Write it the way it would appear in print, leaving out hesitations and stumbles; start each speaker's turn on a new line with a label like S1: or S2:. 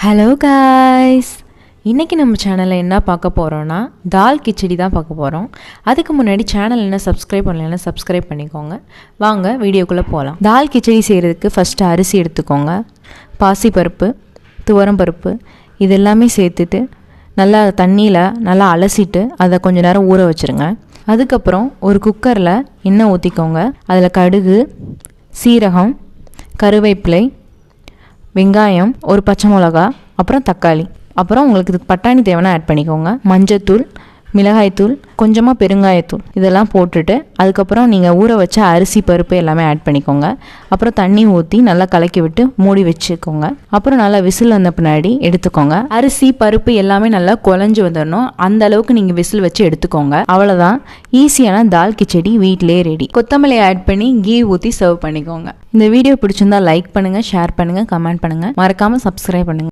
S1: Hello guys, இன்றைக்கி நம்ம சேனலில் என்ன பார்க்க போகிறோன்னா தால் கிச்சடி தான் பார்க்க போகிறோம். அதுக்கு முன்னாடி சேனல் என்ன சப்ஸ்கிரைப் பண்ணலைன்னா சப்ஸ்கிரைப் பண்ணிக்கோங்க. வாங்க வீடியோக்குள்ளே போகலாம். தால் கிச்சடி செய்கிறதுக்கு ஃபஸ்ட்டு அரிசி எடுத்துக்கோங்க. பாசிப்பருப்பு, துவரம்பருப்பு இது எல்லாமே சேர்த்துட்டு நல்லா தண்ணியில் நல்லா அலசிட்டு அதை கொஞ்சம் நேரம் ஊற வச்சுருங்க. அதுக்கப்புறம் ஒரு குக்கரில் எண்ணெய் ஊற்றிக்கோங்க. அதில் கடுகு, சீரகம், கருவேப்பிலை, வெங்காயம், ஒரு பச்சை மிளகா, அப்புறம் தக்காளி, அப்புறம் உங்களுக்கு இதுக்கு பட்டாணி தேவைன்னா ஆட் பண்ணிக்கோங்க. மஞ்சத்தூள், மிளகாய்த்தூள், கொஞ்சமாக பெருங்காயத்தூள் இதெல்லாம் போட்டுட்டு அதுக்கப்புறம் நீங்கள் ஊற வச்ச அரிசி பருப்பு எல்லாமே ஆட் பண்ணிக்கோங்க. அப்புறம் தண்ணி ஊற்றி நல்லா கலக்கி விட்டு மூடி வச்சுக்கோங்க. அப்புறம் நல்லா விசில் வந்த பின்னாடி எடுத்துக்கோங்க. அரிசி பருப்பு எல்லாமே நல்லா குழஞ்சி வந்துடணும். அந்த அளவுக்கு நீங்கள் விசில் வச்சு எடுத்துக்கோங்க. அவ்வளோதான், ஈஸியான தால் கிச்சடி வீட்டிலே ரெடி. கொத்தமல்லி ஆட் பண்ணி கீ ஊற்றி சர்வ் பண்ணிக்கோங்க. இந்த வீடியோ பிடிச்சிருந்தா லைக் பண்ணுங்கள், ஷேர் பண்ணுங்கள், கமெண்ட் பண்ணுங்கள், மறக்காமல் சப்ஸ்கிரைப் பண்ணுங்கள்.